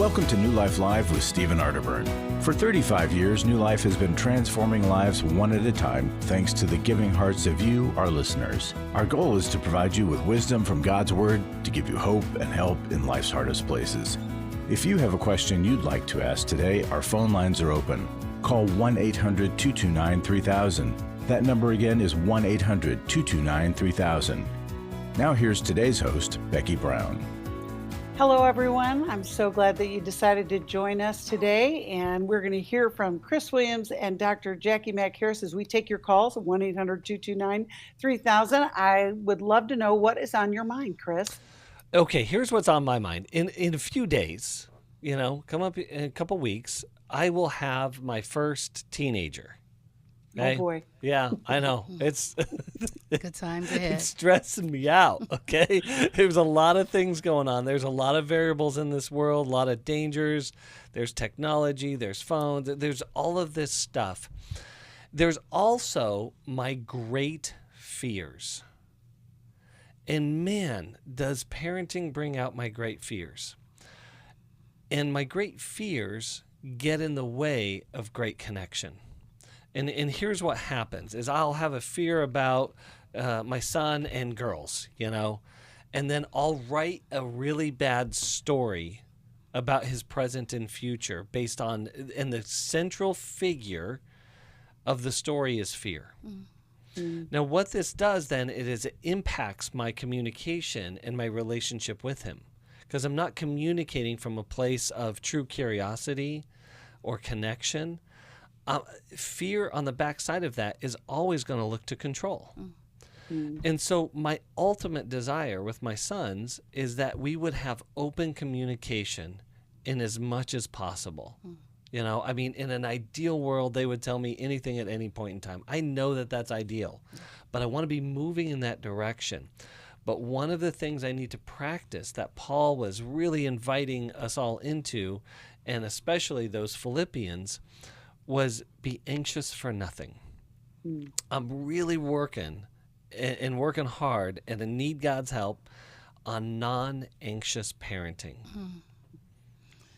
Welcome to New Life Live with Stephen Arterburn. For 35 years, New Life has been transforming lives one at a time thanks to the giving hearts of you, our listeners. Our goal is to provide you with wisdom from God's Word to give you hope and help in life's hardest places. If you have a question you'd like to ask today, our phone lines are open. Call 1-800-229-3000. That number again is 1-800-229-3000. Now here's today's host, Becky Brown. Hello, everyone. I'm so glad that you decided to join us today. And we're going to hear from Chris Williams and Dr. Jacqui Mack-Harris as we take your calls at 1-800-229-3000. I would love to know what is on your mind, Chris. Okay, here's what's on my mind. In a few days, come up in a couple weeks, I will have my first teenager. Okay? Oh, boy. Yeah, I know. It's good times ahead. It's stressing me out, okay? There's a lot of things going on. There's a lot of variables in this world, a lot of dangers. There's technology, there's phones, there's all of this stuff. There's also my great fears. And man, does parenting bring out my great fears. And my great fears get in the way of great connection. And here's what happens is I'll have a fear about my son and girls, and then I'll write a really bad story about his present and future based on, and the central figure of the story is fear. Mm-hmm. Now, what this does then is it impacts my communication and my relationship with him, because I'm not communicating from a place of true curiosity or connection. Fear on the backside of that is always going to look to control. Mm-hmm. And so my ultimate desire with my sons is that we would have open communication in as much as possible. Mm-hmm. In an ideal world, they would tell me anything at any point in time. I know that that's ideal, but I want to be moving in that direction. But one of the things I need to practice that Paul was really inviting us all into, and especially those Philippians, was be anxious for nothing. I'm really working and working hard, and I need God's help on non-anxious parenting.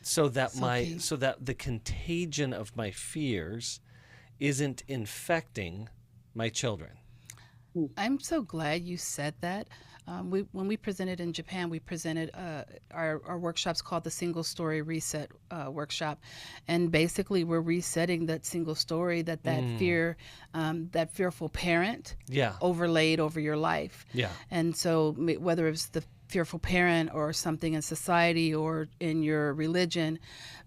So that the contagion of my fears isn't infecting my children. I'm so glad you said that. When we presented in Japan, we presented our workshops called the Single Story Reset Workshop. And basically, we're resetting that single story, that fear, that fearful parent overlaid over your life. Yeah. And so whether it's the fearful parent or something in society or in your religion,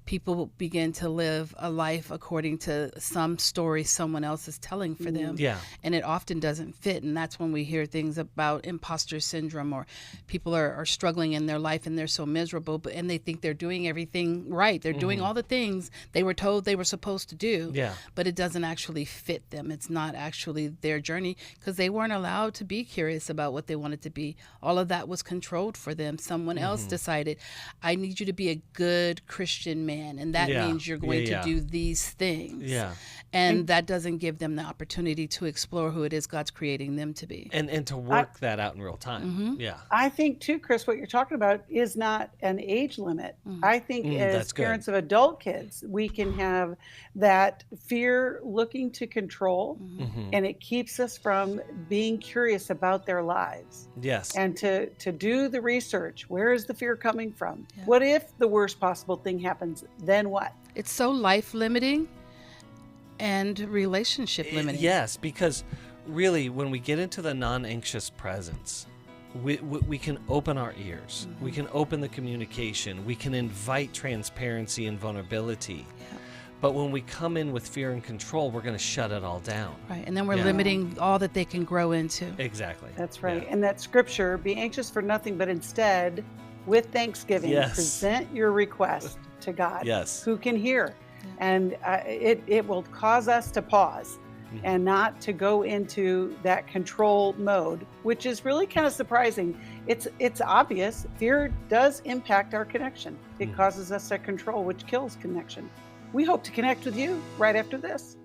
people begin to live a life according to some story someone else is telling for them. Yeah. And it often doesn't fit. And that's when we hear things about imposter syndrome, or people are struggling in their life and they're so miserable, and they think they're doing everything right. They're doing all the things they were told they were supposed to do, but it doesn't actually fit them. It's not actually their journey, because they weren't allowed to be curious about what they wanted to be. All of that was controlled for them. Someone else decided, I need you to be a good Christian man, and that means you're going to do these things. Yeah. And that doesn't give them the opportunity to explore who it is God's creating them to be. And to work that out in real time. Mm-hmm. Yeah. I think too, Chris, what you're talking about is not an age limit. Mm-hmm. I think as parents of adult kids, we can have that fear looking to control, and it keeps us from being curious about their lives. Yes. And to do the research. Where is the fear coming from? Yeah. What if the worst possible thing happens? Then what? It's so life limiting and relationship limiting. Yes, because really when we get into the non-anxious presence, we can open our ears. We can open the communication. We can invite transparency and vulnerability. Yeah. But when we come in with fear and control, we're going to shut it all down. Right, and then we're limiting all that they can grow into. Exactly. That's right. And that scripture, be anxious for nothing, but instead, with thanksgiving, present your request to God, who can hear. And it will cause us to pause and not to go into that control mode, which is really kind of surprising. It's obvious. Fear does impact our connection. It causes us to control, which kills connection. We hope to connect with you right after this.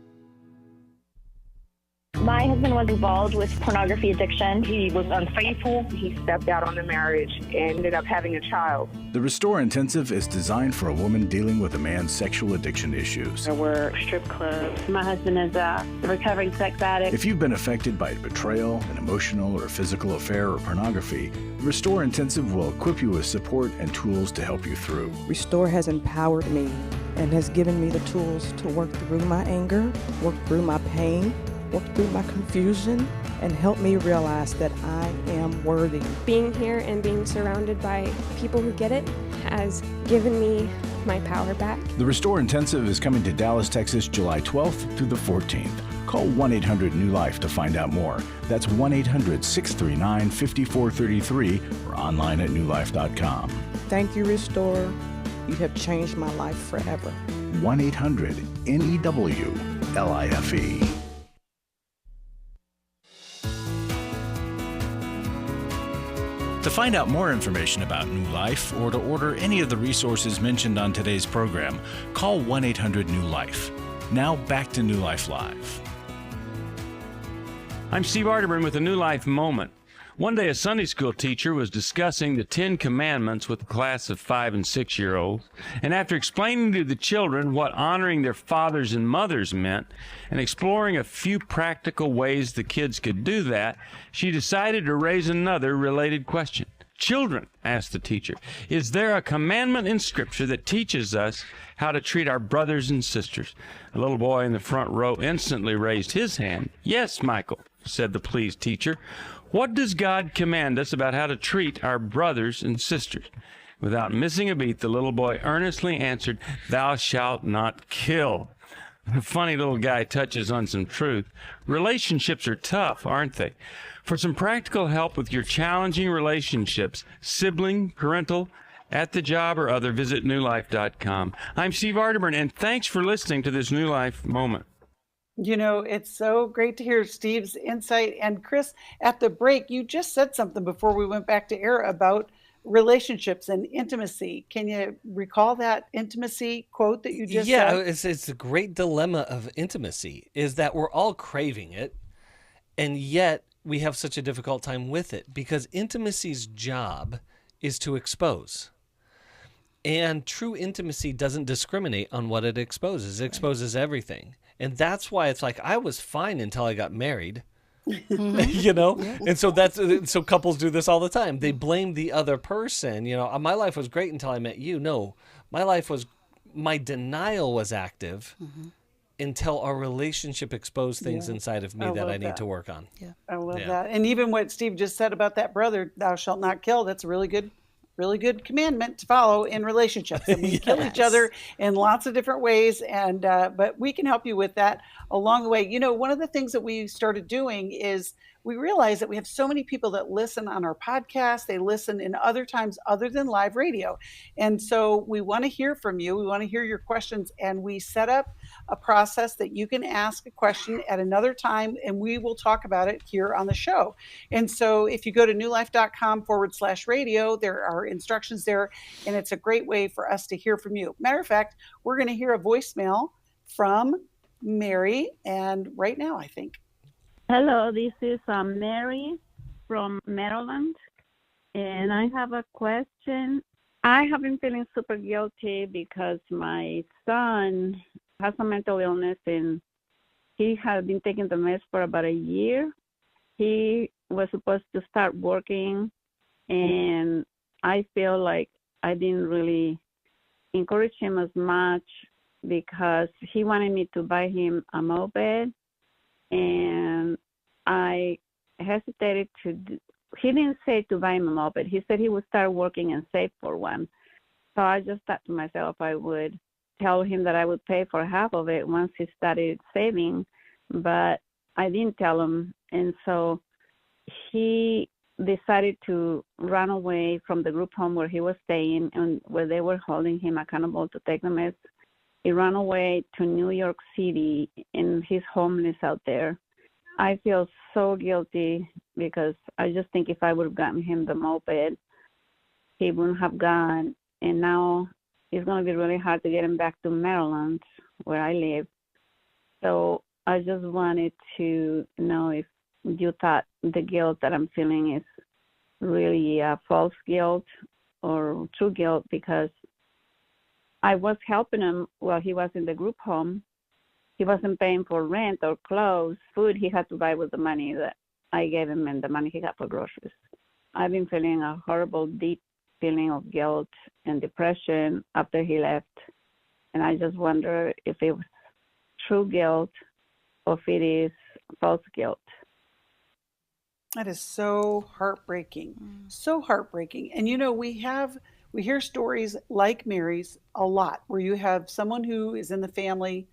My husband was involved with pornography addiction. He was unfaithful. He stepped out on the marriage and ended up having a child. The Restore Intensive is designed for a woman dealing with a man's sexual addiction issues. There were strip clubs. My husband is a recovering sex addict. If you've been affected by betrayal, an emotional or physical affair, or pornography, the Restore Intensive will equip you with support and tools to help you through. Restore has empowered me and has given me the tools to work through my anger, work through my pain, work through my confusion, and help me realize that I am worthy. Being here and being surrounded by people who get it has given me my power back. The Restore Intensive is coming to Dallas, Texas, July 12th through the 14th. Call 1-800-NEW-LIFE to find out more. That's 1-800-639-5433 or online at newlife.com. Thank you, Restore. You have changed my life forever. 1-800-NEW-LIFE. To find out more information about New Life or to order any of the resources mentioned on today's program, call 1-800-NEW-LIFE. Now back to New Life Live. I'm Steve Arterburn with a New Life Moment. One day a Sunday school teacher was discussing the 10 Commandments with a class of 5 and 6-year-olds, and after explaining to the children what honoring their fathers and mothers meant and exploring a few practical ways the kids could do that, she decided to raise another related question. Children, asked the teacher, is there a commandment in Scripture that teaches us how to treat our brothers and sisters? A little boy in the front row instantly raised his hand. Yes, Michael, said the pleased teacher. What does God command us about how to treat our brothers and sisters? Without missing a beat, the little boy earnestly answered, Thou shalt not kill. The funny little guy touches on some truth. Relationships are tough, aren't they? For some practical help with your challenging relationships, sibling, parental, at the job, or other, visit newlife.com. I'm Steve Arterburn, and thanks for listening to this New Life Moment. You know, it's so great to hear Steve's insight. And Chris, at the break, you just said something before we went back to air about relationships and intimacy. Can you recall that intimacy quote that you just said? Yeah, it's a great dilemma of intimacy, is that we're all craving it, and yet we have such a difficult time with it, because intimacy's job is to expose. And true intimacy doesn't discriminate on what it exposes. It exposes everything. And that's why it's like, I was fine until I got married, you know? And so so couples do this all the time. They blame the other person. You know, my life was great until I met you. No, my denial was active until our relationship exposed things inside of me that I need to work on. Yeah, I love that. And even what Steve just said about that brother, thou shalt not kill, that's a really good commandment to follow in relationships. And we kill each other in lots of different ways, and but we can help you with that along the way. You know, one of the things that we started doing is we realized that we have so many people that listen on our podcast. They listen in other times other than live radio. And so we want to hear from you. We want to hear your questions. And we set up a process that you can ask a question at another time, and we will talk about it here on the show. And so if you go to newlife.com/radio, there are instructions there, and it's a great way for us to hear from you. Matter of fact, we're going to hear a voicemail from Mary, and right now, I think. Hello, this is Mary from Maryland, and I have a question. I have been feeling super guilty because my son has a mental illness, and he has been taking the meds for about a year. He was supposed to start working, and I feel like I didn't really encourage him as much because he wanted me to buy him a moped. And I hesitated he didn't say to buy him a moped. He said he would start working and save for one. So I just thought to myself I would tell him that I would pay for half of it once he started saving, but I didn't tell him. And so he decided to run away from the group home where he was staying and where they were holding him accountable to take the meds. He ran away to New York City, and he's homeless out there. I feel so guilty because I just think if I would have gotten him the moped, he wouldn't have gone. And now it's going to be really hard to get him back to Maryland, where I live. So I just wanted to know if you thought the guilt that I'm feeling is really false guilt or true guilt, because I was helping him while he was in the group home. He wasn't paying for rent or clothes, food he had to buy with the money that I gave him and the money he got for groceries. I've been feeling a horrible, deep feeling of guilt and depression after he left. And I just wonder if it was true guilt or if it is false guilt. That is so heartbreaking, so heartbreaking. And we hear stories like Mary's a lot, where you have someone who is in the family,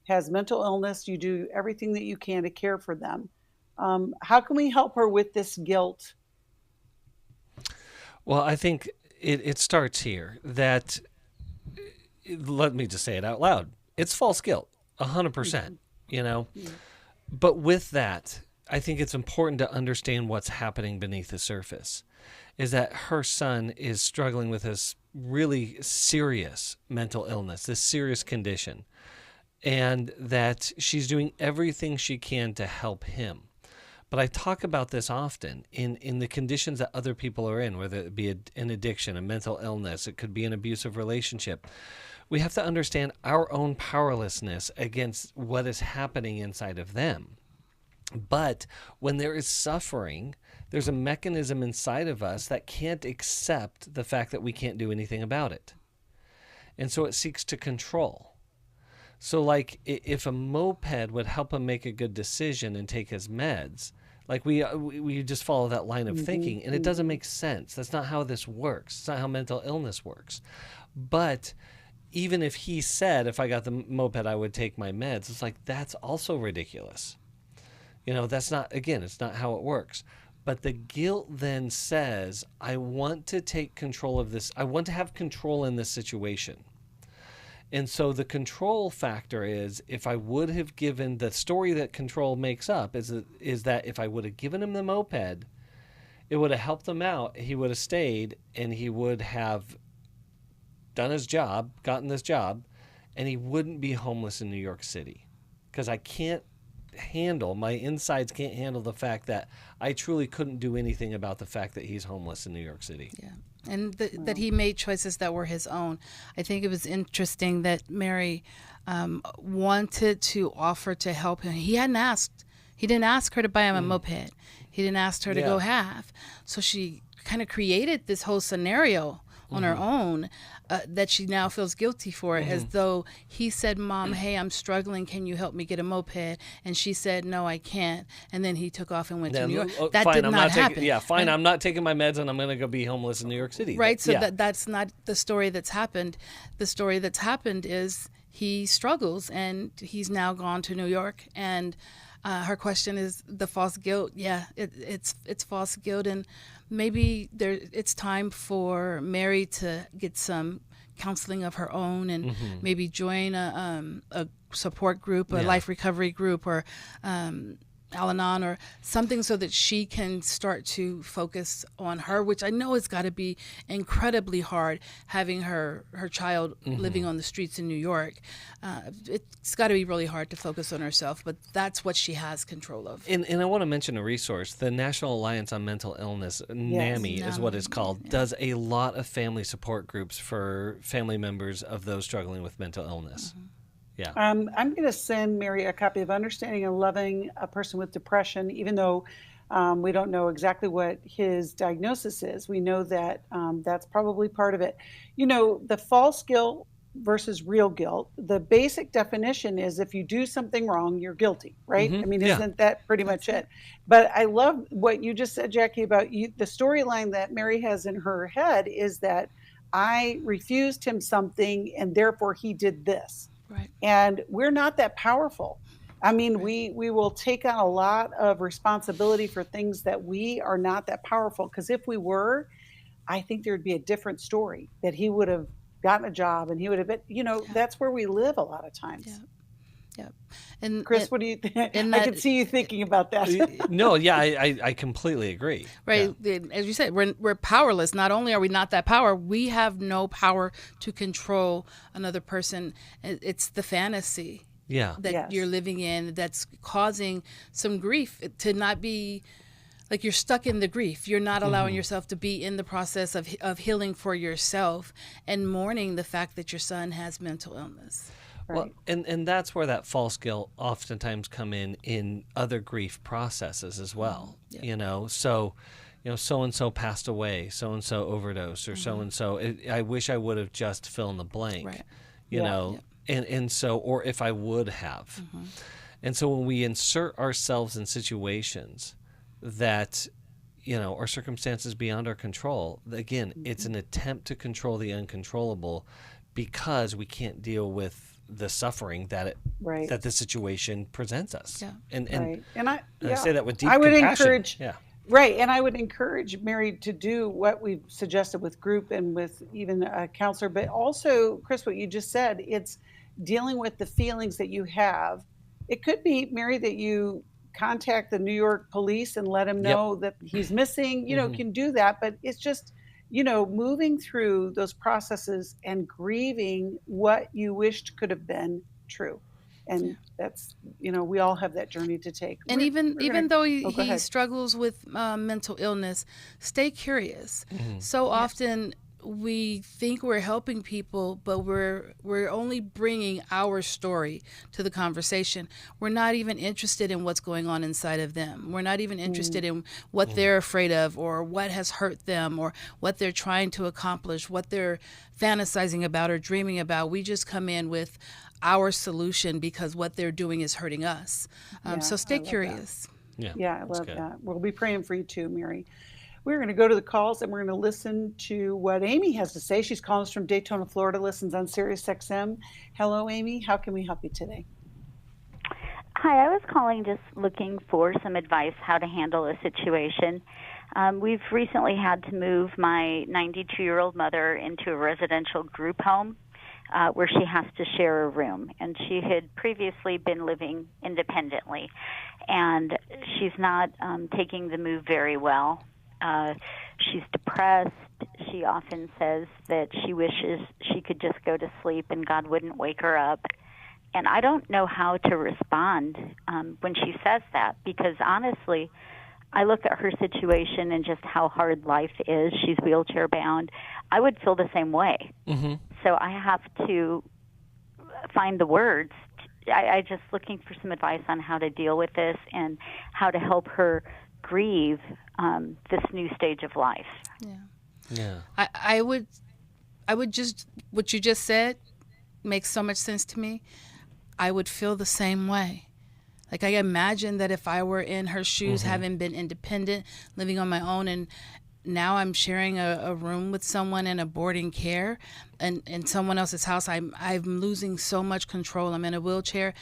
has mental illness, you do everything that you can to care for them. How can we help her with this guilt? Well, I think it starts here, that, let me just say it out loud, it's false guilt, 100%, But with that, I think it's important to understand what's happening beneath the surface, is that her son is struggling with this really serious mental illness, this serious condition, and that she's doing everything she can to help him. But I talk about this often in the conditions that other people are in, whether it be an addiction, a mental illness, it could be an abusive relationship. We have to understand our own powerlessness against what is happening inside of them. But when there is suffering, there's a mechanism inside of us that can't accept the fact that we can't do anything about it. And so it seeks to control. So like if a moped would help him make a good decision and take his meds, like we just follow that line of thinking, and it doesn't make sense. That's not how this works. It's not how mental illness works. But even if he said, if I got the moped, I would take my meds, it's like, that's also ridiculous. That's not, again, it's not how it works. But the guilt then says, I want to take control of this. I want to have control in this situation. And so the control factor is, if I would have given, the story that control makes up is that if I would have given him the moped, it would have helped him out. He would have stayed, and he would have done his job, gotten this job, and he wouldn't be homeless in New York City. Because my insides can't handle the fact that I truly couldn't do anything about the fact that he's homeless in New York City. Yeah. And that he made choices that were his own. I think it was interesting that Mary wanted to offer to help him. He didn't ask her to buy him a moped. He didn't ask her to go half. So she kind of created this whole scenario on her own that she now feels guilty for, as though he said, Mom, hey, I'm struggling. Can you help me get a moped? And she said, no, I can't. And then he took off and went to New York. That did not happen. I'm not taking my meds, and I'm going to go be homeless in New York City. Right. So that's not the story that's happened. The story that's happened is he struggles, and he's now gone to New York. And her question is the false guilt. Yeah, it's false guilt. And maybe it's time for Mary to get some counseling of her own, and maybe join a support group, a life recovery group, or Al-Anon or something, so that she can start to focus on her, which I know has got to be incredibly hard, having her child living on the streets in New York. It's got to be really hard to focus on herself, but that's what she has control of. And I want to mention a resource. The National Alliance on Mental Illness, NAMI is what it's called, does a lot of family support groups for family members of those struggling with mental illness. Yeah. I'm going to send Mary a copy of Understanding and Loving a Person with Depression, even though we don't know exactly what his diagnosis is. We know that that's probably part of it. The false guilt versus real guilt, the basic definition is, if you do something wrong, you're guilty, right? I mean, isn't that pretty much it? But I love what you just said, Jacqui, about the storyline that Mary has in her head is that I refused him something, and therefore he did this. Right. And we're not that powerful. I mean, we will take on a lot of responsibility for things that we are not that powerful. Because if we were, I think there'd be a different story, that he would have gotten a job, and he would have been, that's where we live a lot of times. Yeah. And Chris, what do you think? I can see you thinking about that. No, I completely agree. Right. Yeah. As you said, we're powerless. Not only are we not that power, we have no power to control another person. It's the fantasy that you're living in that's causing some grief, to not be like you're stuck in the grief. You're not allowing yourself to be in the process of healing for yourself and mourning the fact that your son has mental illness. Well, and that's where that false guilt oftentimes come in other grief processes as well. So so-and-so passed away, so-and-so overdosed, or so-and-so, I wish I would have just fill in the blank, and so, or if I would have. And so when we insert ourselves in situations that, are circumstances beyond our control, again, it's an attempt to control the uncontrollable because we can't deal with the suffering that that the situation presents us. And I say that with deep compassion. And I would encourage Mary to do what we've suggested with group and with even a counselor, but also, Chris, what you just said, it's dealing with the feelings that you have. It could be, Mary, that you contact the New York police and let him know that he's missing, can do that, but it's just, moving through those processes and grieving what you wished could have been true. And that's, we all have that journey to take. And even though he struggles with mental illness, stay curious. So often we think we're helping people, but we're only bringing our story to the conversation. We're not even interested in what's going on inside of them. We're not even interested in what they're afraid of, or what has hurt them, or what they're trying to accomplish, what they're fantasizing about or dreaming about. We just come in with our solution because what they're doing is hurting us. So stay curious. I love that. We'll be praying for you too, Mary. We're going to go to the calls and we're going to listen to what Amy has to say. She's calling us from Daytona, Florida, listens on Sirius XM. Hello, Amy. How can we help you today? Hi, I was calling just looking for some advice how to handle a situation. We've recently had to move my 92-year-old mother into a residential group home where she has to share a room. And she had previously been living independently. And she's not taking the move very well. She's depressed. She often says that she wishes she could just go to sleep and God wouldn't wake her up. And I don't know how to respond when she says that, because honestly, I look at her situation and just how hard life is. She's wheelchair bound. I would feel the same way. So I have to find the words. I just looking for some advice on how to deal with this and how to help her grieve this new stage of life. I would just, what you just said makes so much sense to me. I would feel the same way. Like, I imagine that if I were in her shoes, having been independent, living on my own, and now I'm sharing a room with someone in a boarding care and in someone else's house, I'm losing so much control. I'm in a wheelchair.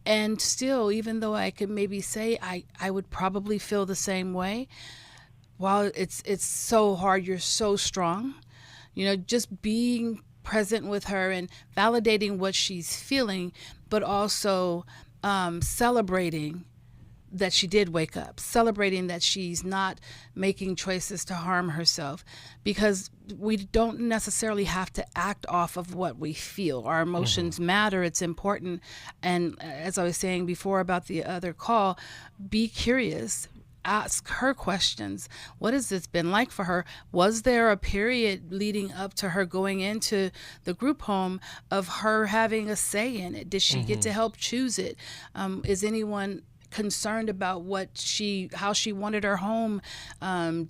And still, even though I could maybe say I would probably feel the same way, while it's so hard, you're so strong, just being present with her and validating what she's feeling, but also celebrating that she did wake up, celebrating that she's not making choices to harm herself, because we don't necessarily have to act off of what we feel. Our emotions matter. It's important. And as I was saying before about the other call, be curious. Ask her questions. What has this been like for her? Was there a period leading up to her going into the group home of her having a say in it? Did she get to help choose it? Is anyone concerned about how she wanted her home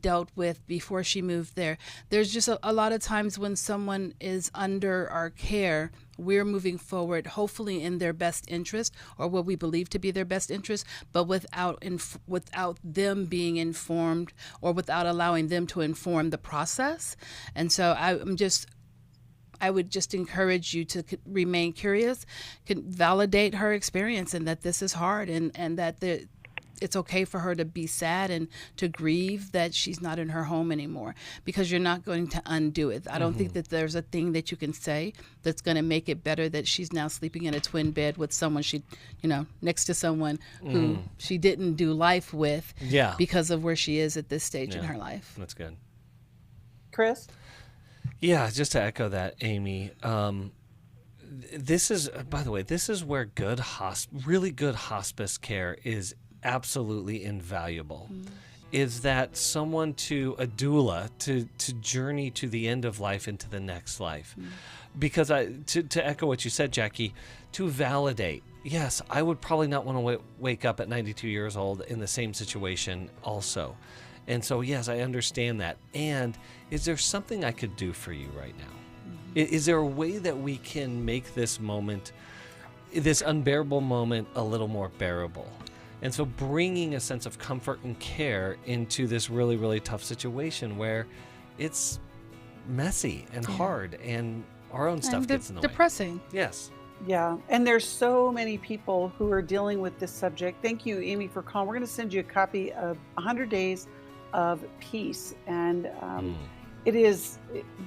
dealt with before she moved there? There's just a lot of times when someone is under our care, we're moving forward, hopefully in their best interest, or what we believe to be their best interest, but without them being informed, or without allowing them to inform the process. And so I would just encourage you to remain curious, validate her experience, and that this is hard, and that it's okay for her to be sad and to grieve that she's not in her home anymore, because you're not going to undo it. I don't think that there's a thing that you can say that's going to make it better that she's now sleeping in a twin bed with someone next to someone who she didn't do life with because of where she is at this stage in her life. That's good. Chris? Yeah, just to echo that, Amy, this is, by the way, this is where really good hospice care is absolutely invaluable. Is that someone a doula to journey to the end of life into the next life? Because to echo what you said, Jacqui, to validate, yes, I would probably not want to wake up at 92 years old in the same situation also. And so, yes, I understand that. And is there something I could do for you right now? Is there a way that we can make this moment, this unbearable moment, a little more bearable? And so bringing a sense of comfort and care into this really, really tough situation where it's messy and hard and our own stuff gets in the way. Depressing. Yes. Yeah, and there's so many people who are dealing with this subject. Thank you, Amy, for calling. We're going to send you a copy of 100 Days of Peace. And it is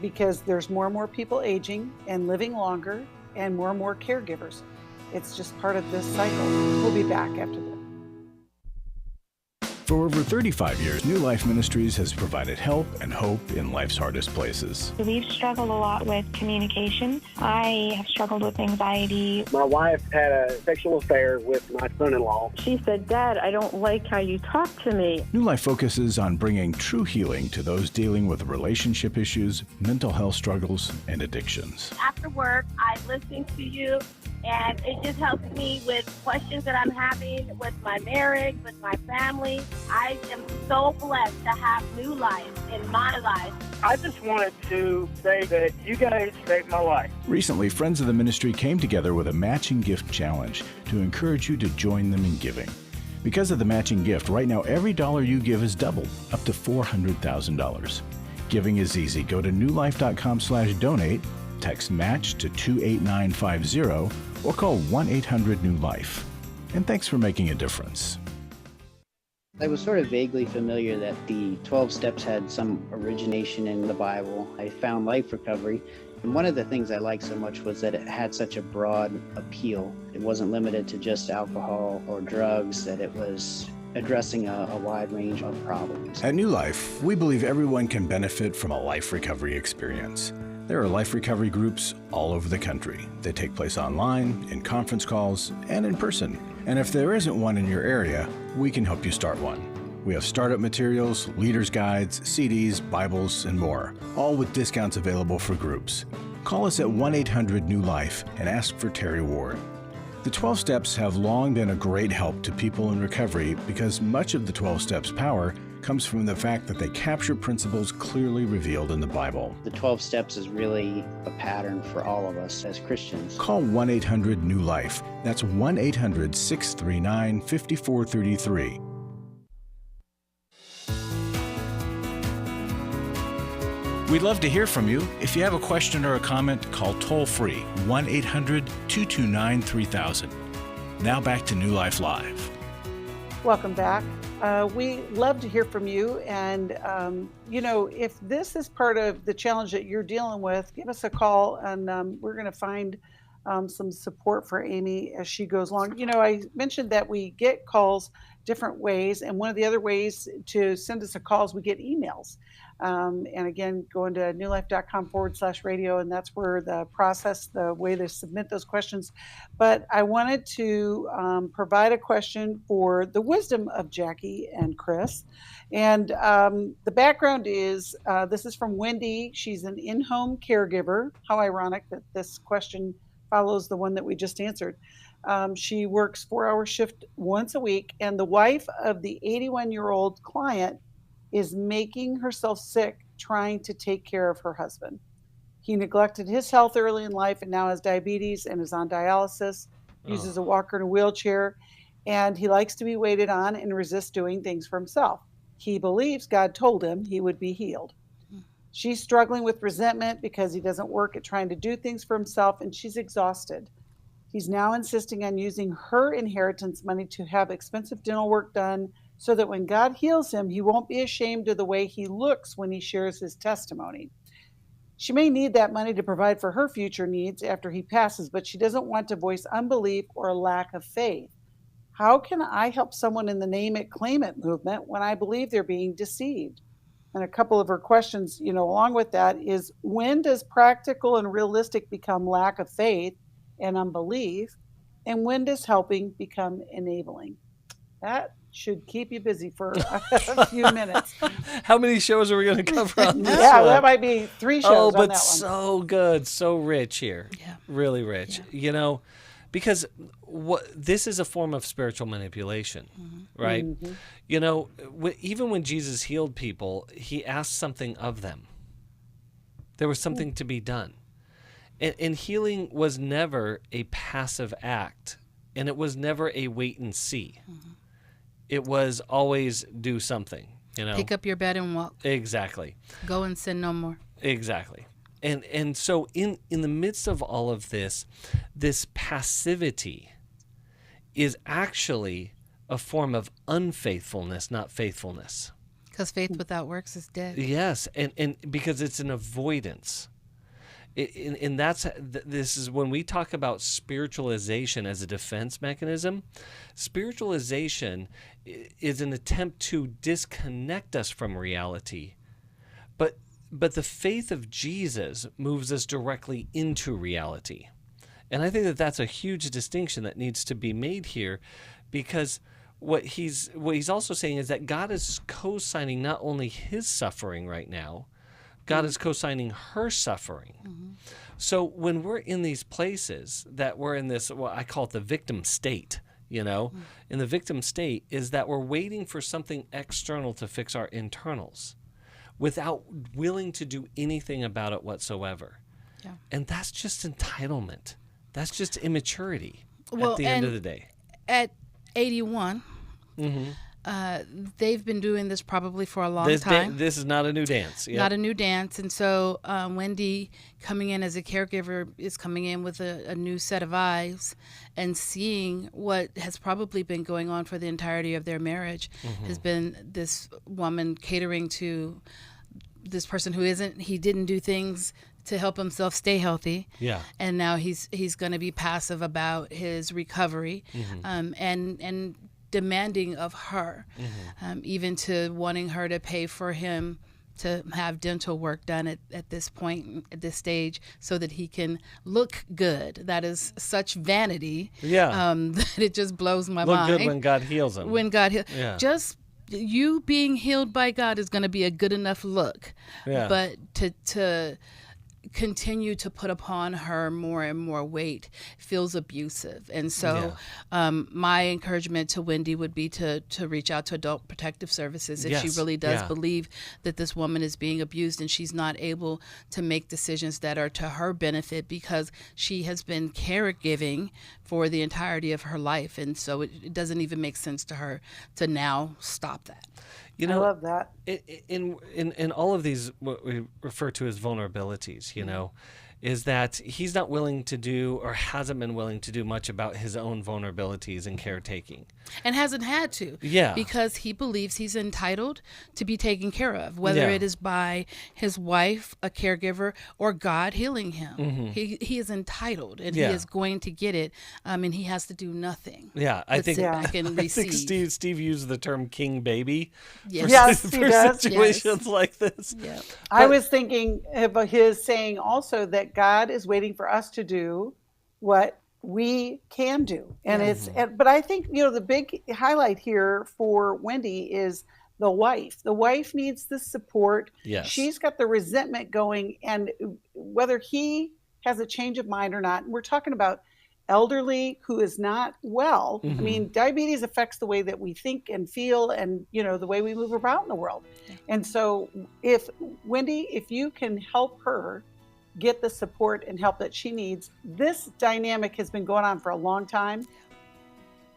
because there's more and more people aging and living longer and more caregivers. It's just part of this cycle. We'll be back after this. For over 35 years, New Life Ministries has provided help and hope in life's hardest places. We've struggled a lot with communication. I have struggled with anxiety. My wife had a sexual affair with my son-in-law. She said, "Dad, I don't like how you talk to me." New Life focuses on bringing true healing to those dealing with relationship issues, mental health struggles, and addictions. After work, I listen to you, and it just helps me with questions that I'm having with my marriage, with my family. I am so blessed to have New Life in my life. I just wanted to say that you guys saved my life. Recently, friends of the ministry came together with a matching gift challenge to encourage you to join them in giving. Because of the matching gift, right now every dollar you give is doubled, up to $400,000. Giving is easy. Go to newlife.com/donate, text MATCH to 28950, or call 1-800-NEW-LIFE. And thanks for making a difference. I was sort of vaguely familiar that the 12 steps had some origination in the Bible. I found Life Recovery, and one of the things I liked so much was that it had such a broad appeal. It wasn't limited to just alcohol or drugs, that it was addressing a wide range of problems. At New Life, we believe everyone can benefit from a life recovery experience. There are life recovery groups all over the country. They take place online, in conference calls, and in person. And if there isn't one in your area, we can help you start one. We have startup materials, leaders' guides, CDs, Bibles, and more, all with discounts available for groups. Call us at 1-800-NEW-LIFE and ask for Terry Ward. The 12 Steps have long been a great help to people in recovery because much of the 12 Steps' power comes from the fact that they capture principles clearly revealed in the Bible. The 12 Steps is really a pattern for all of us as Christians. Call 1-800-NEW-LIFE. That's 1-800-639-5433. We'd love to hear from you. If you have a question or a comment, call toll-free 1-800-229-3000. Now back to New Life Live. Welcome back. We love to hear from you. And, if this is part of the challenge that you're dealing with, give us a call and we're going to find some support for Amy as she goes along. I mentioned that we get calls different ways. And one of the other ways to send us a call is we get emails. And again, going to newlife.com/radio, and that's where the way to submit those questions. But I wanted to provide a question for the wisdom of Jacqui and Chris. And the background is, this is from Wendy. She's an in-home caregiver. How ironic that this question follows the one that we just answered. She works 4-hour shift once a week, and the wife of the 81-year-old client is making herself sick trying to take care of her husband. He neglected his health early in life and now has diabetes and is on dialysis, uses a walker and a wheelchair, and he likes to be waited on and resists doing things for himself. He believes God told him he would be healed. She's struggling with resentment because he doesn't work at trying to do things for himself, and she's exhausted. He's now insisting on using her inheritance money to have expensive dental work done so that when God heals him, he won't be ashamed of the way he looks when he shares his testimony. She may need that money to provide for her future needs after he passes, but she doesn't want to voice unbelief or a lack of faith. How can I help someone in the name it, claim it movement when I believe they're being deceived? And a couple of her questions, along with that is, when does practical and realistic become lack of faith? and unbelief? And when does helping become enabling? That should keep you busy for a few minutes. How many shows are we going to cover on this Yeah, one? that might be 3 shows. Oh, but on that one. so good, so rich here. Yeah. Really rich. Yeah. Because this is a form of spiritual manipulation, right? Mm-hmm. Even when Jesus healed people, he asked something of them. There was something to be done. And healing was never a passive act, and it was never a wait and see. Mm-hmm. It was always do something, Pick up your bed and walk. Exactly. Go and sin no more. Exactly. And so in the midst of all of this passivity is actually a form of unfaithfulness, not faithfulness. Because faith without works is dead. Yes, and because it's an avoidance. And this is when we talk about spiritualization as a defense mechanism. Spiritualization is an attempt to disconnect us from reality, but the faith of Jesus moves us directly into reality. And I think that that's a huge distinction that needs to be made here, because what he's also saying is that God is co-signing not only his suffering right now, God is co-signing her suffering. Mm-hmm. So when we're in these places that we're in this, well, I call it the victim state, in the victim state is that we're waiting for something external to fix our internals without willing to do anything about it whatsoever. Yeah. And that's just entitlement. That's just immaturity at the end of the day. At 81, they've been doing this probably for a long time. This is not a new dance. Yep. Not a new dance. And so Wendy, coming in as a caregiver, is coming in with a new set of eyes and seeing what has probably been going on for the entirety of their marriage. Has been this woman catering to this person he didn't do things to help himself stay healthy. Yeah. And now he's going to be passive about his recovery, and demanding of her, even to wanting her to pay for him to have dental work done at this point, at this stage, so that he can look good. That is such vanity. Yeah. That it just blows my mind. Look good when God heals him. When God heals. Yeah. Just you being healed by God is going to be a good enough look. Yeah. But to continue to put upon her more and more weight feels abusive. And so my encouragement to Wendy would be to reach out to Adult Protective Services if she really does believe that this woman is being abused and she's not able to make decisions that are to her benefit, because she has been caregiving for the entirety of her life. And so it doesn't even make sense to her to now stop that. I love that. In all of these, what we refer to as vulnerabilities, is that he's not willing to do, or hasn't been willing to do much about his own vulnerabilities in caretaking. And hasn't had to. Yeah. Because he believes he's entitled to be taken care of, whether it is by his wife, a caregiver, or God healing him. Mm-hmm. He is entitled, and he is going to get it, and he has to do nothing. Yeah, I think Steve used the term king baby for situations like this. Yeah. I was thinking about his saying also that God is waiting for us to do what we can do. And but I think, the big highlight here for Wendy is the wife. The wife needs the support. Yes. She's got the resentment going, and whether he has a change of mind or not, we're talking about elderly who is not well. I mean, diabetes affects the way that we think and feel and, the way we move about in the world. And so Wendy, if you can help her get the support and help that she needs. This dynamic has been going on for a long time.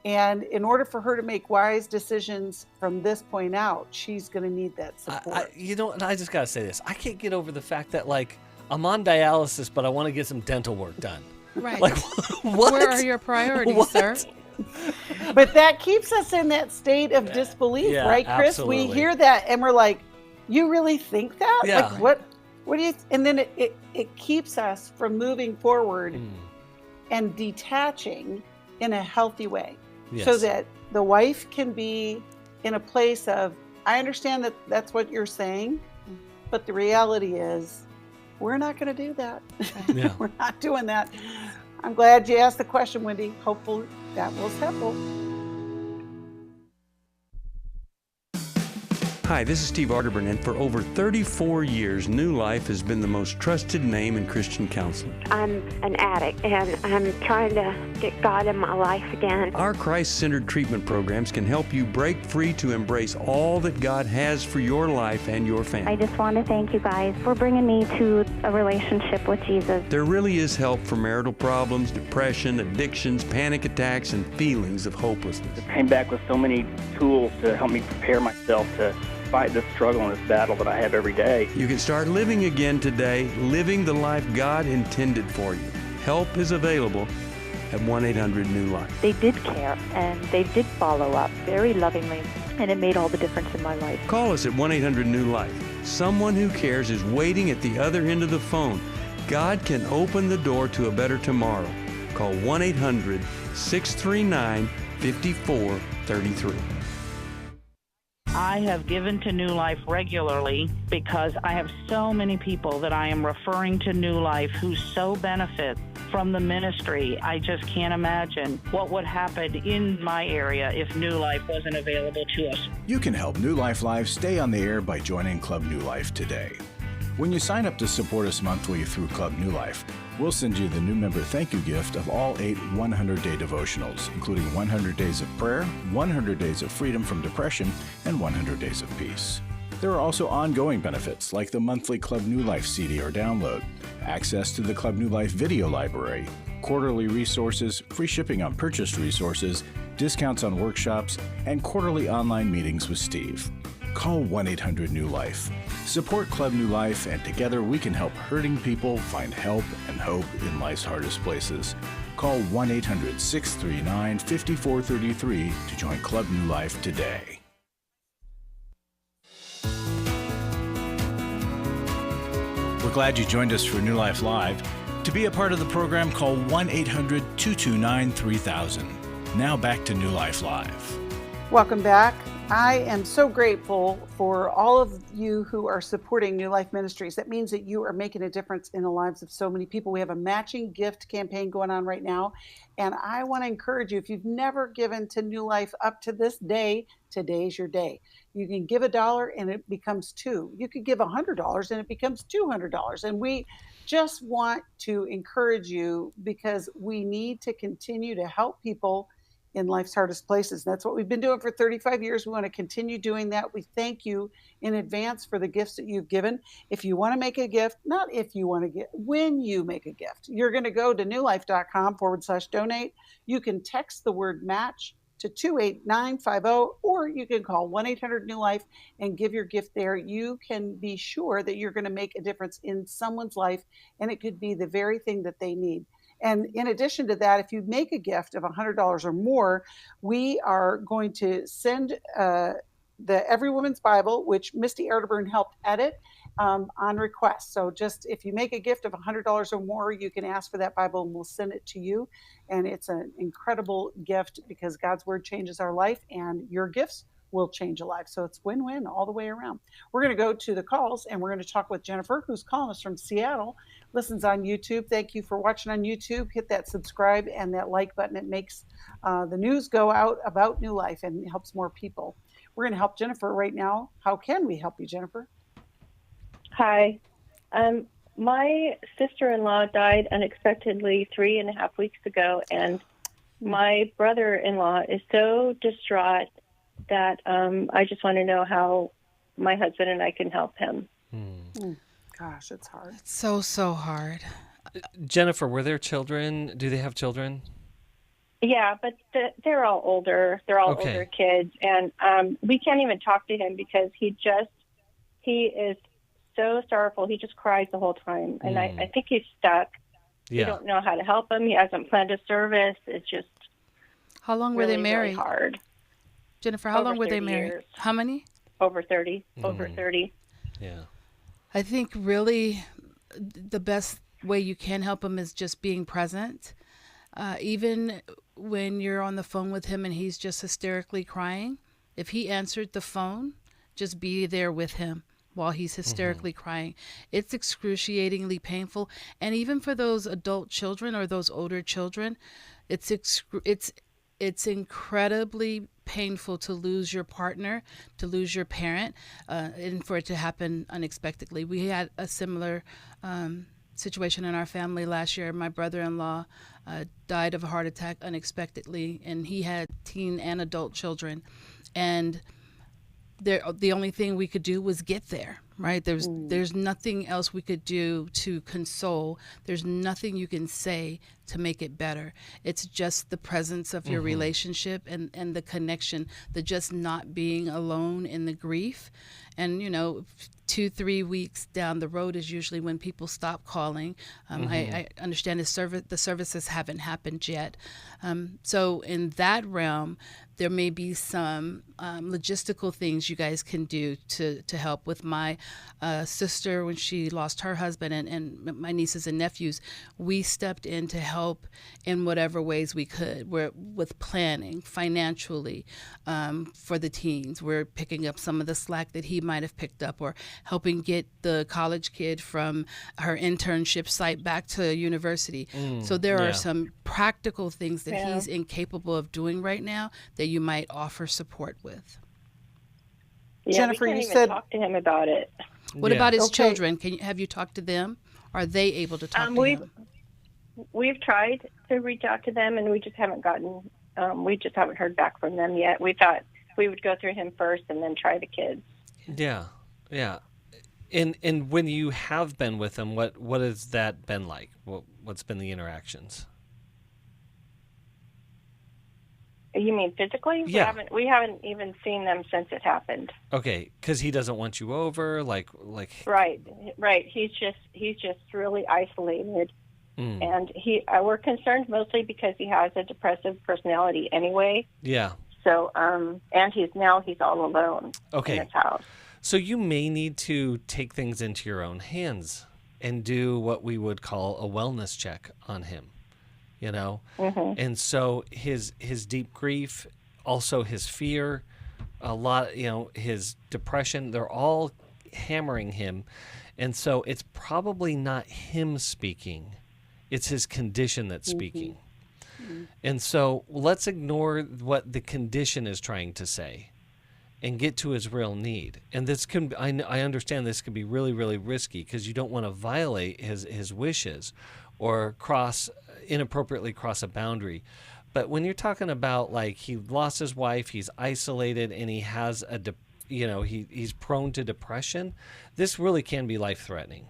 And in order for her to make wise decisions from this point out, she's going to need that support. And I just got to say this. I can't get over the fact that, I'm on dialysis, but I want to get some dental work done. Right. What? Where are your priorities, sir? But that keeps us in that state of disbelief, right, Chris? Absolutely. We hear that and we're like, you really think that? Yeah. What do you? And then it keeps us from moving forward and detaching in a healthy way, so that the wife can be in a place of, I understand that that's what you're saying, but the reality is, we're not going to do that. Yeah. We're not doing that. I'm glad you asked the question, Wendy. Hopefully that was helpful. Hi, this is Steve Arterburn, and for over 34 years, New Life has been the most trusted name in Christian counseling. I'm an addict, and I'm trying to get God in my life again. Our Christ-centered treatment programs can help you break free to embrace all that God has for your life and your family. I just want to thank you guys for bringing me to a relationship with Jesus. There really is help for marital problems, depression, addictions, panic attacks, and feelings of hopelessness. I came back with so many tools to help me prepare myself to fight this struggle and this battle that I have every day. You can start living again today, living the life God intended for you. Help is available at 1-800-NEW-LIFE. They did care, and they did follow up very lovingly, and it made all the difference in my life. Call us at 1-800-NEW-LIFE. Someone who cares is waiting at the other end of the phone. God can open the door to a better tomorrow. Call 1-800-639-5433. I have given to New Life regularly because I have so many people that I am referring to New Life who so benefit from the ministry. I just can't imagine what would happen in my area if New Life wasn't available to us. You can help New Life Live stay on the air by joining Club New Life today. When you sign up to support us monthly through Club New Life, we'll send you the new member thank you gift of all 8 100-day devotionals, including 100 Days of Prayer, 100 Days of Freedom from Depression, and 100 Days of Peace. There are also ongoing benefits like the monthly Club New Life CD or download, access to the Club New Life video library, quarterly resources, free shipping on purchased resources, discounts on workshops, and quarterly online meetings with Steve. Call 1-800-NEW-LIFE. Support Club New Life, and together we can help hurting people find help and hope in life's hardest places. Call 1-800-639-5433 to join Club New Life today. We're glad you joined us for New Life Live. To be a part of the program, call 1-800-229-3000. Now back to New Life Live. Welcome back. I am so grateful for all of you who are supporting New Life Ministries. That means that you are making a difference in the lives of so many people. We have a matching gift campaign going on right now. And I want to encourage you, if you've never given to New Life up to this day, today's your day. You can give $1 and it becomes $2. You could give $100 and it becomes $200. And we just want to encourage you because we need to continue to help people in life's hardest places. That's what we've been doing for 35 years. We want to continue doing that. We thank you in advance for the gifts that you've given. If you want to make a gift, not if you want to get, when you make a gift, you're going to go to newlife.com/donate. You can text the word match to 28950, or you can call 1-800-NEW-LIFE and give your gift there. You can be sure that you're going to make a difference in someone's life, and it could be the very thing that they need. And in addition to that, if you make a gift of $100 or more, we are going to send the Every Woman's Bible, which Misty Arterburn helped edit, on request. So just if you make a gift of $100 or more, you can ask for that Bible and we'll send it to you. And it's an incredible gift because God's Word changes our life and your gifts will change a life. So it's win-win all the way around. We're going to go to the calls and we're going to talk with Jennifer, who's calling us from Seattle, listens on YouTube. Thank you for watching on YouTube. Hit that subscribe and that like button. It makes the news go out about New Life and helps more people. We're going to help Jennifer right now. How can we help you, Jennifer? Hi. My sister-in-law died unexpectedly 3.5 weeks ago, and my brother-in-law is so distraught that I just want to know how my husband and I can help him. Gosh, it's hard. It's so hard. Jennifer, were there children? Do they have children? Yeah, but they're all older. They're all older kids, and we can't even talk to him because he is so sorrowful. He just cries the whole time, and I think he's stuck. Yeah. We don't know how to help him. He hasn't planned a service. It's just how long were they married? Really hard. Jennifer, how long were they married? Years. How many? Over 30. Over 30. Yeah. I think really the best way you can help him is just being present. Even when you're on the phone with him and he's just hysterically crying, if he answered the phone, just be there with him. while he's hysterically crying. It's excruciatingly painful. And even for those adult children or those older children, it's incredibly painful to lose your partner, to lose your parent, and for it to happen unexpectedly. We had a similar situation in our family last year. My brother-in-law died of a heart attack unexpectedly, and he had teen and adult children. And the only thing we could do was get there, right? There's nothing else we could do to console. There's nothing you can say to make it better. It's just the presence of your relationship and the connection, the just not being alone in the grief. And, 2-3 weeks down the road is usually when people stop calling. I understand the services haven't happened yet. So in that realm, there may be some logistical things you guys can do to help. With my sister, when she lost her husband, and my nieces and nephews, we stepped in to help in whatever ways we could. With planning, financially, for the teens. We're picking up some of the slack that he might have picked up, or helping get the college kid from her internship site back to university. So there are some practical things that he's incapable of doing right now that you might offer support with. Yeah, Jennifer, we can't you even said talk to him about it. What about his children? Have you talked to them? Are they able to talk to him? We've tried to reach out to them, and we just haven't heard back from them yet. We thought we would go through him first and then try the kids. Yeah. And when you have been with him, what has that been like? What's been the interactions? You mean physically? Yeah. We haven't even seen them since it happened. Okay, because he doesn't want you over, like. Right. He's just really isolated, and we're concerned mostly because he has a depressive personality anyway. Yeah. So and he's all alone in his house. So you may need to take things into your own hands and do what we would call a wellness check on him. And so his deep grief, also his fear, a lot, his depression, they're all hammering him. And so it's probably not him speaking. It's his condition that's speaking. And so let's ignore what the condition is trying to say and get to his real need. And this I understand this can be really, really risky because you don't want to violate his wishes or inappropriately cross a boundary. But when you're talking about, like, he lost his wife, he's isolated, and he has he's prone to depression, this really can be life-threatening.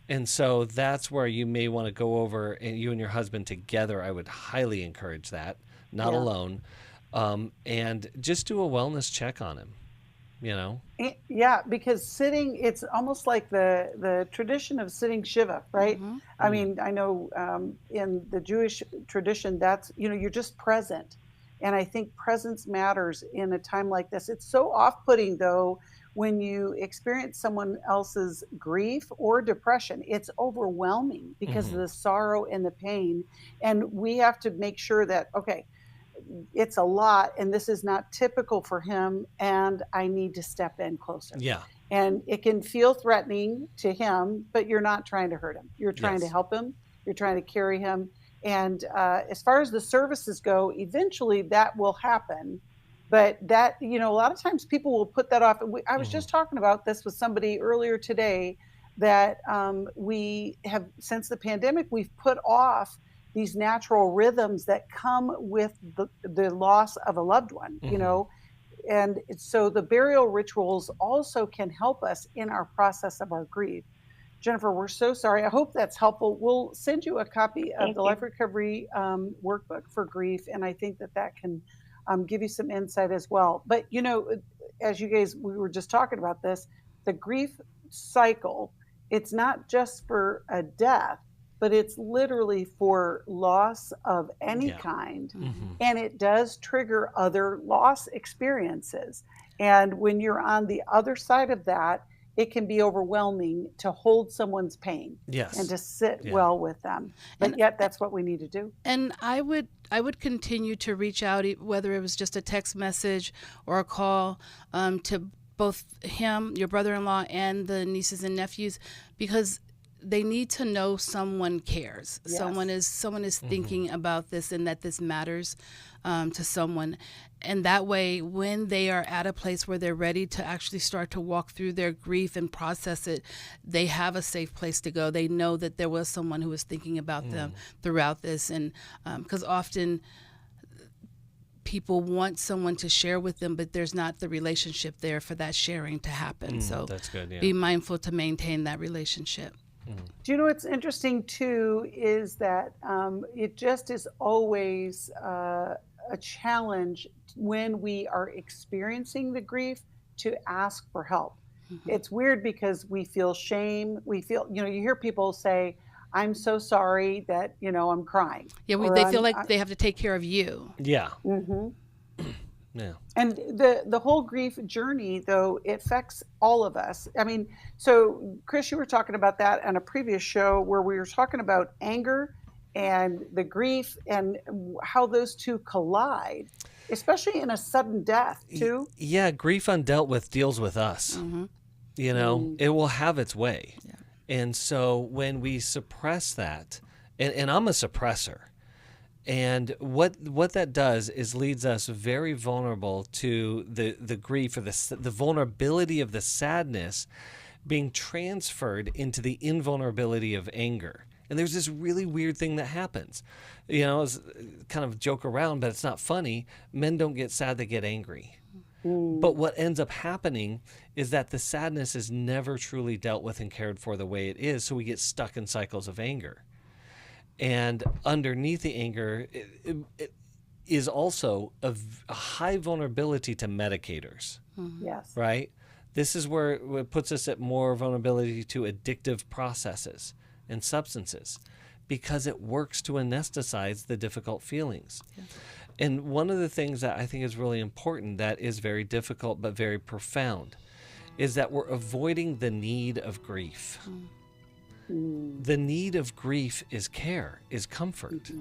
And so that's where you may want to go over, and you and your husband together, I would highly encourage that, not alone, and just do a wellness check on him. Yeah, because it's almost like the tradition of sitting Shiva, right? I mean, I know in the Jewish tradition, that's, you're just present. And I think presence matters in a time like this. It's so off-putting, though, when you experience someone else's grief or depression. It's overwhelming because of the sorrow and the pain. And we have to make sure that, okay, it's a lot, and this is not typical for him, and I need to step in closer. Yeah. And it can feel threatening to him, but you're not trying to hurt him. You're trying to help him. You're trying to carry him. And as far as the services go, eventually that will happen. But that, a lot of times people will put that off. I was just talking about this with somebody earlier today, that we have, since the pandemic, we've put off these natural rhythms that come with the loss of a loved one, and so the burial rituals also can help us in our process of our grief. Jennifer, we're so sorry. I hope that's helpful. We'll send you a copy of the Life Recovery Workbook for Grief, and I think that can give you some insight as well. But, as you guys, we were just talking about this, the grief cycle, it's not just for a death, but it's literally for loss of any kind. And it does trigger other loss experiences. And when you're on the other side of that, it can be overwhelming to hold someone's pain and to sit well with them. But yet that's what we need to do. And I would continue to reach out, whether it was just a text message or a call, to both him, your brother-in-law, and the nieces and nephews, because they need to know someone cares. Yes. Someone is thinking about this and that this matters to someone. And that way, when they are at a place where they're ready to actually start to walk through their grief and process it, they have a safe place to go. They know that there was someone who was thinking about them throughout this. And because often people want someone to share with them, but there's not the relationship there for that sharing to happen. So that's good, yeah. Be mindful to maintain that relationship. Do you know what's interesting too is that it just is always a challenge when we are experiencing the grief to ask for help. It's weird because we feel shame. We feel, you hear people say, I'm so sorry that, I'm crying. Yeah, they feel like they have to take care of you. Yeah. Mm-hmm. Yeah. And the whole grief journey, though, it affects all of us. I mean, so Chris, you were talking about that on a previous show where we were talking about anger and the grief and how those two collide, especially in a sudden death, too. Yeah, grief undealt with deals with us. It will have its way. Yeah. And so when we suppress that, and I'm a suppressor, and what that does is leads us very vulnerable to the grief or the vulnerability of the sadness being transferred into the invulnerability of anger. And there's this really weird thing that happens. It's kind of joke around, but it's not funny. Men don't get sad, they get angry. But what ends up happening is that the sadness is never truly dealt with and cared for the way it is, so we get stuck in cycles of anger. And underneath the anger it is also a high vulnerability to medicators. Yes. Right? This is where it puts us at more vulnerability to addictive processes and substances because it works to anesthetize the difficult feelings. Yeah. And one of the things that I think is really important that is very difficult but very profound is that we're avoiding the need of grief. The need of grief is care, is comfort.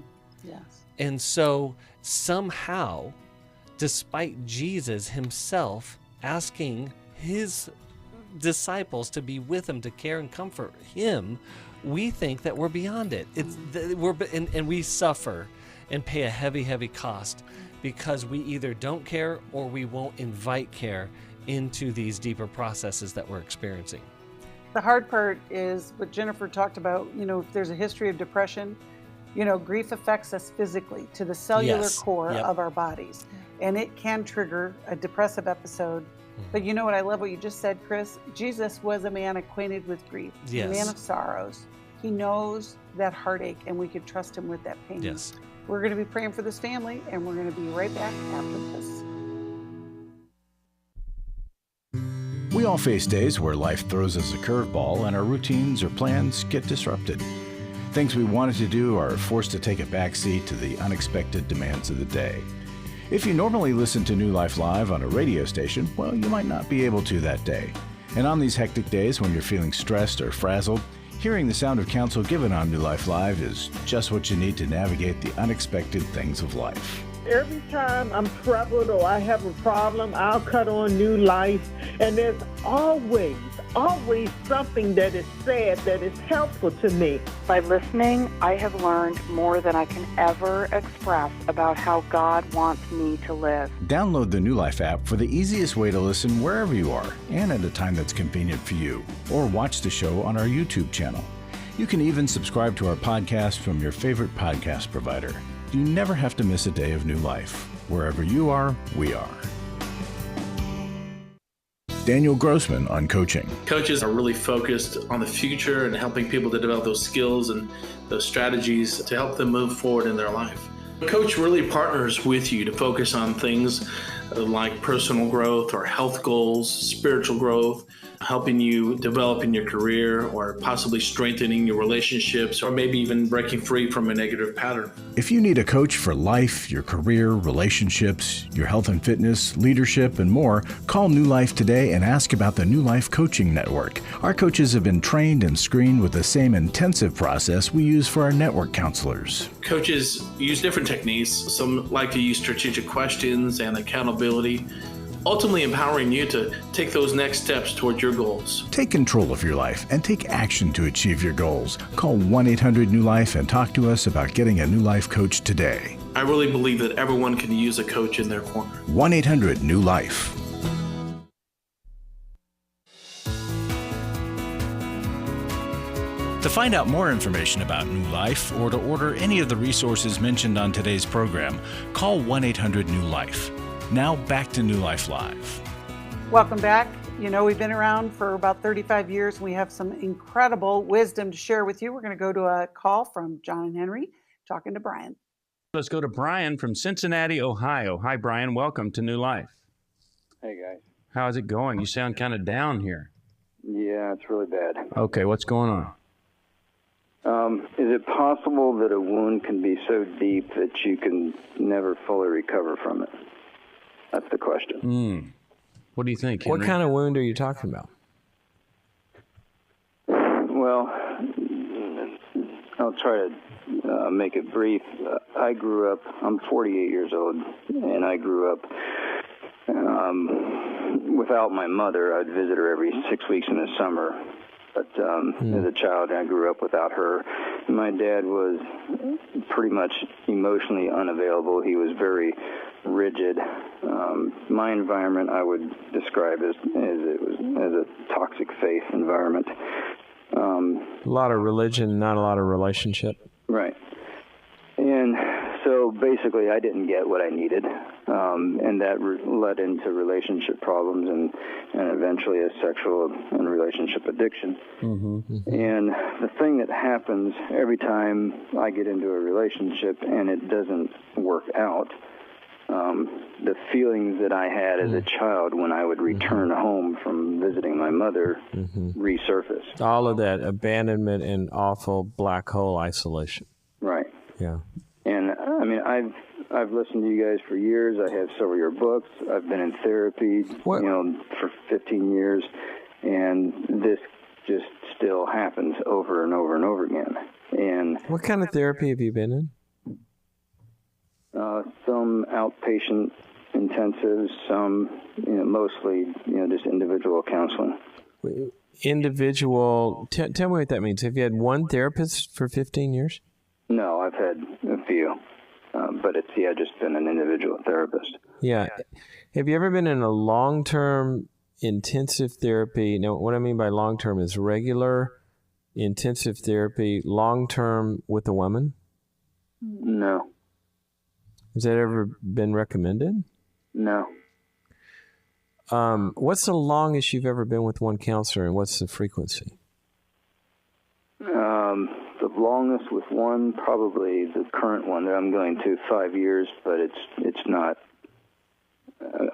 Yes. And so somehow, despite Jesus himself asking his disciples to be with him, to care and comfort him, we think that we're beyond it. And we suffer and pay a heavy, heavy cost because we either don't care or we won't invite care into these deeper processes that we're experiencing. The hard part is what Jennifer talked about, if there's a history of depression, grief affects us physically to the cellular core of our bodies. And it can trigger a depressive episode. But you know what I love what you just said, Chris? Jesus was a man acquainted with grief, a man of sorrows. He knows that heartache and we could trust him with that pain. Yes. We're going to be praying for this family and we're going to be right back after this. We all face days where life throws us a curveball and our routines or plans get disrupted. Things we wanted to do are forced to take a backseat to the unexpected demands of the day. If you normally listen to New Life Live on a radio station, well, you might not be able to that day. And on these hectic days when you're feeling stressed or frazzled, hearing the sound of counsel given on New Life Live is just what you need to navigate the unexpected things of life. Every time I'm troubled or I have a problem, I'll cut on New Life, and there's always something that is said that is helpful to me. By listening, I have learned more than I can ever express about how God wants me to live. Download the New Life app for the easiest way to listen wherever you are and at a time that's convenient for you, or watch the show on our YouTube channel. You can even subscribe to our podcast from your favorite podcast provider. You never have to miss a day of New Life. Wherever you are, we are. Daniel Grossman on coaching. Coaches are really focused on the future and helping people to develop those skills and those strategies to help them move forward in their life. A coach really partners with you to focus on things like personal growth or health goals, spiritual growth, helping you develop in your career or possibly strengthening your relationships or maybe even breaking free from a negative pattern. If you need a coach for life, your career, relationships, your health and fitness, leadership, and more, call New Life today and ask about the New Life Coaching Network. Our coaches have been trained and screened with the same intensive process we use for our network counselors. Coaches use different techniques. Some like to use strategic questions and accountability. ultimately empowering you to take those next steps towards your goals. Take control of your life and take action to achieve your goals. Call 1-800-NEW-LIFE and talk to us about getting a New Life coach today. I really believe that everyone can use a coach in their corner. 1-800-NEW-LIFE. To find out more information about New Life or to order any of the resources mentioned on today's program, call 1-800-NEW-LIFE. Now back to New Life Live. Welcome back. You know, we've been around for about 35 years. We have some incredible wisdom to share with you. We're going to go to a call from John and Henry, talking to Brian. Let's go to Brian from Cincinnati, Ohio. Hi, Brian. Welcome to New Life. Hey, guys. How's it going? You sound kind of down here. Yeah, it's really bad. Okay, what's going on? Is it possible that a wound can be so deep that you can never fully recover from it? That's the question. What do you think, Henry? What kind of wound are you talking about? Well, I'll try to make it brief. I grew up, I'm 48 years old, and I grew up without my mother. I'd visit her every 6 weeks in the summer. But as a child, I grew up without her. My dad was pretty much emotionally unavailable. He was very rigid. My environment, I would describe as a toxic faith environment. A lot of religion, not a lot of relationship. Right. And so basically, I didn't get what I needed, and that led into relationship problems and eventually a sexual and relationship addiction. And the thing that happens every time I get into a relationship and it doesn't work out, the feelings that I had as a child when I would return home from visiting my mother resurface. All of that abandonment and awful black hole isolation. Right. Yeah. And I mean, I've listened to you guys for years. I have several of your books. I've been in therapy, for 15 years, and this just still happens over and over and over again. And what kind of therapy have you been in? Some outpatient intensives, some, mostly, just individual counseling. Individual. Tell me what that means. Have you had one therapist for 15 years? No, I've had a few, but it's just been an individual therapist. Yeah. Have you ever been in a long-term intensive therapy? Now, what I mean by long-term is regular intensive therapy, long-term with a woman? No. Has that ever been recommended? No. What's the longest you've ever been with one counselor, and what's the frequency? The longest with one, probably the current one that I'm going to, 5 years, but it's not.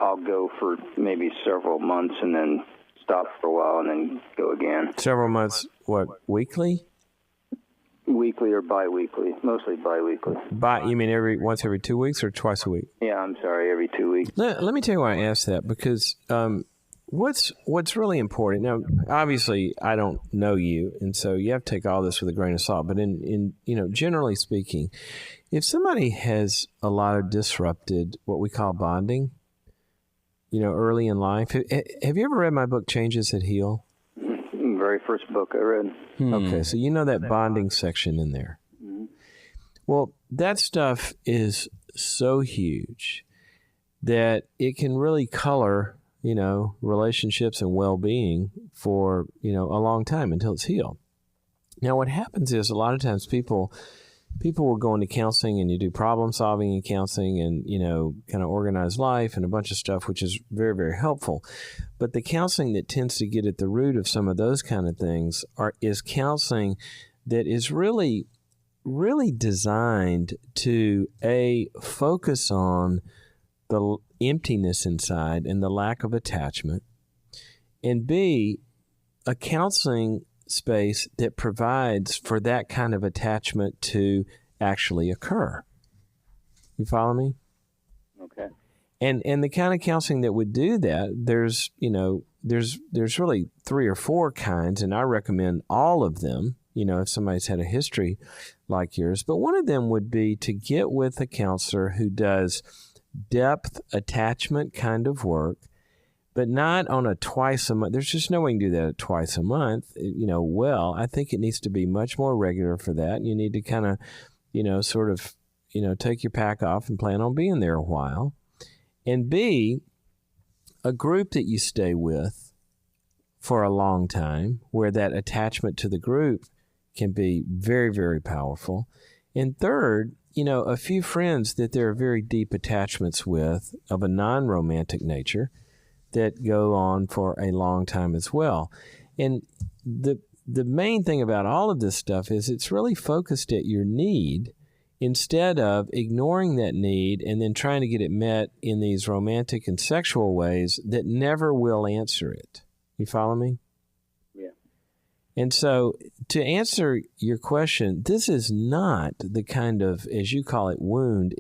I'll go for maybe several months and then stop for a while and then go again. Several months, what, weekly? Weekly or bi-weekly, mostly bi-weekly. You mean once every 2 weeks or twice a week? Yeah, I'm sorry, every 2 weeks. Let me tell you why I asked that, because what's really important, now, obviously, I don't know you, and so you have to take all this with a grain of salt, but in generally speaking, if somebody has a lot of disrupted, what we call bonding, early in life, have you ever read my book, Changes That Heal? Very first book I read. Okay, so you know that bonding section in there. Well, that stuff is so huge that it can really color, relationships and well-being for, a long time until it's healed. Now, what happens is a lot of times people will go into counseling, and you do problem solving in counseling and, kind of organized life and a bunch of stuff, which is very, very helpful. But the counseling that tends to get at the root of some of those kind of things is counseling that is really, really designed to, focus on the emptiness inside and the lack of attachment, and B, a counseling space that provides for that kind of attachment to actually occur. You follow me? Okay. And the kind of counseling that would do that, there's really 3 or 4 kinds, and I recommend all of them, if somebody's had a history like yours. But one of them would be to get with a counselor who does depth attachment kind of work but not on a twice a month. There's just no way you can do that twice a month. Well, I think it needs to be much more regular for that. And you need to kind of, take your pack off and plan on being there a while. And B, a group that you stay with for a long time, where that attachment to the group can be very, very powerful. And third, a few friends that there are very deep attachments with of a non-romantic nature that go on for a long time as well. And the main thing about all of this stuff is it's really focused at your need instead of ignoring that need and then trying to get it met in these romantic and sexual ways that never will answer it. You follow me? Yeah. And so to answer your question, this is not the kind of, as you call it, wound.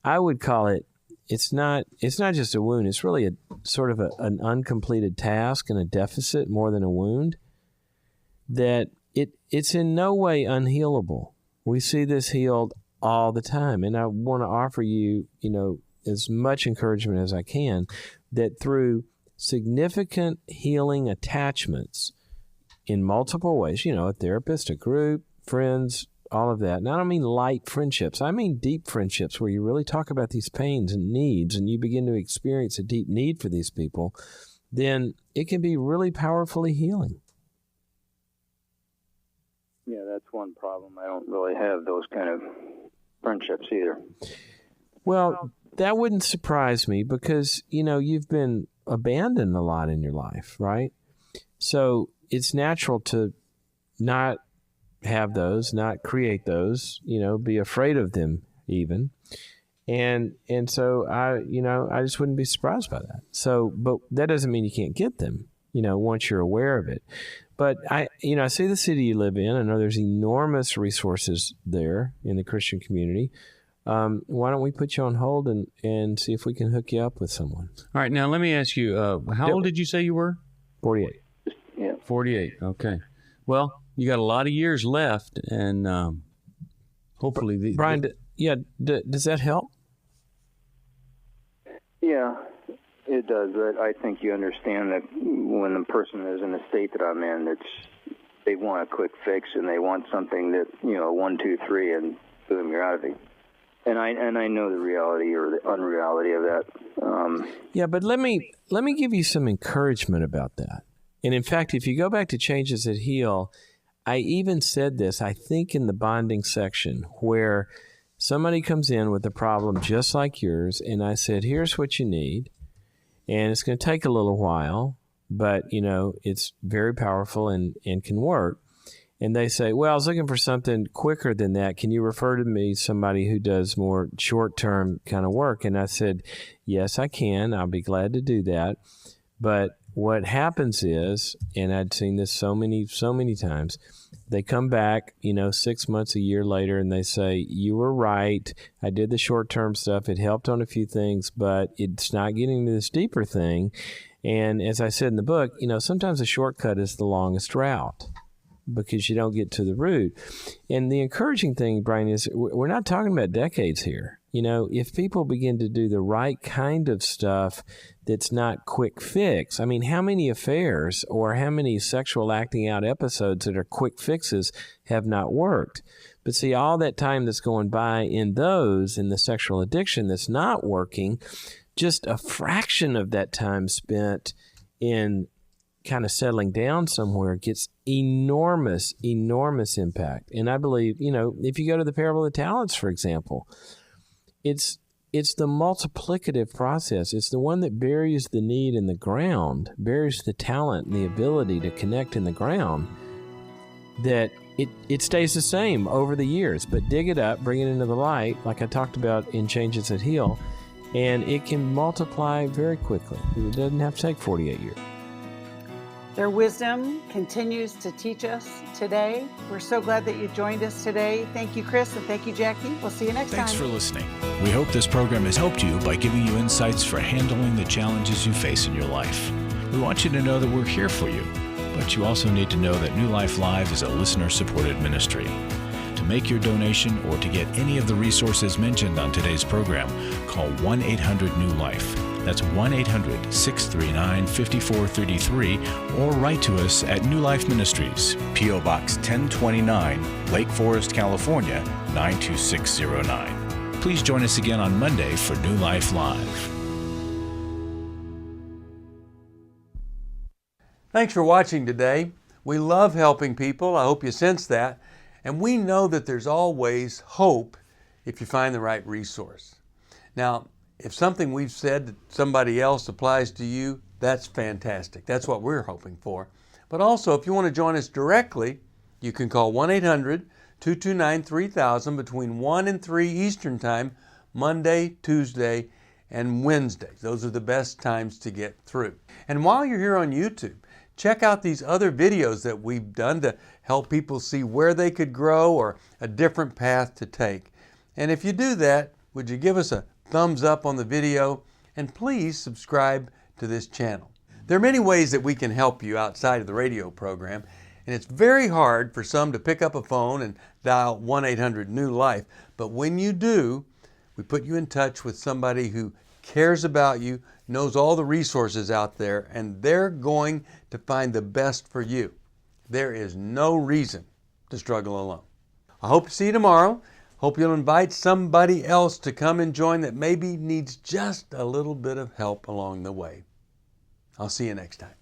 I would call it, it's not just a wound. It's really a sort of an uncompleted task and a deficit more than a wound, that it's in no way unhealable. We see this healed all the time. And I want to offer you, as much encouragement as I can, that through significant healing attachments in multiple ways, a therapist, a group, friends, all of that. And I don't mean light friendships. I mean deep friendships where you really talk about these pains and needs and you begin to experience a deep need for these people, then it can be really powerfully healing. Yeah, that's one problem. I don't really have those kind of friendships either. Well, that wouldn't surprise me because, you've been abandoned a lot in your life, right? So it's natural to not have those, not create those, be afraid of them even. And so I just wouldn't be surprised by that. So, but that doesn't mean you can't get them, once you're aware of it. But I see the city you live in. I know there's enormous resources there in the Christian community. Why don't we put you on hold and see if we can hook you up with someone? All right. Now, let me ask you, how old did you say you were? 48. Yeah. 48. Okay. Well, you got a lot of years left, and hopefully... Brian, does that help? Yeah, it does. But I think you understand that when the person is in the state that I'm in, they want a quick fix, and they want something that, 1, 2, 3, and boom, you're out of it. And I know the reality or the unreality of that. Yeah, but let me give you some encouragement about that. And in fact, if you go back to Changes That Heal, I even said this, I think, in the bonding section, where somebody comes in with a problem just like yours, and I said, here's what you need, and it's going to take a little while, but, it's very powerful and can work. And they say, well, I was looking for something quicker than that. Can you refer to me somebody who does more short-term kind of work? And I said, yes, I can. I'll be glad to do that. But what happens is, and I'd seen this so many times, they come back, 6 months, a year later, and they say, you were right. I did the short-term stuff. It helped on a few things, but it's not getting to this deeper thing. And as I said in the book, sometimes a shortcut is the longest route, because you don't get to the root. And the encouraging thing, Brian, is we're not talking about decades here. If people begin to do the right kind of stuff that's not quick fix, I mean, how many affairs or how many sexual acting out episodes that are quick fixes have not worked? But see, all that time that's going by in the sexual addiction that's not working, just a fraction of that time spent in kind of settling down somewhere gets enormous impact. And I believe, if you go to the parable of the talents, for example, it's the multiplicative process. It's the one that buries the need in the ground, buries the talent and the ability to connect in the ground, that it stays the same over the years. But dig it up, bring it into the light, like I talked about in Changes That Heal, and it can multiply very quickly. It doesn't have to take 48 years. Their wisdom continues to teach us today. We're so glad that you joined us today. Thank you, Chris, and thank you, Jacqui. We'll see you next time. Thanks for listening. We hope this program has helped you by giving you insights for handling the challenges you face in your life. We want you to know that we're here for you, but you also need to know that New Life Live is a listener-supported ministry. To make your donation or to get any of the resources mentioned on today's program, call 1-800-NEW-LIFE. That's 1-800-639-5433, or write to us at New Life Ministries, P.O. Box 1029, Lake Forest, California, 92609. Please join us again on Monday for New Life Live. Thanks for watching today. We love helping people. I hope you sense that. And we know that there's always hope if you find the right resource. Now, if something we've said to somebody else applies to you, that's fantastic. That's what we're hoping for. But also, if you want to join us directly, you can call 1-800-229-3000 between 1 and 3 Eastern Time, Monday, Tuesday, and Wednesday. Those are the best times to get through. And while you're here on YouTube, check out these other videos that we've done to help people see where they could grow or a different path to take. And if you do that, would you give us a thumbs up on the video, and please subscribe to this channel. There are many ways that we can help you outside of the radio program, and it's very hard for some to pick up a phone and dial 1-800-NEW-LIFE. But when you do, we put you in touch with somebody who cares about you, knows all the resources out there, and they're going to find the best for you. There is no reason to struggle alone. I hope to see you tomorrow. Hope you'll invite somebody else to come and join that maybe needs just a little bit of help along the way. I'll see you next time.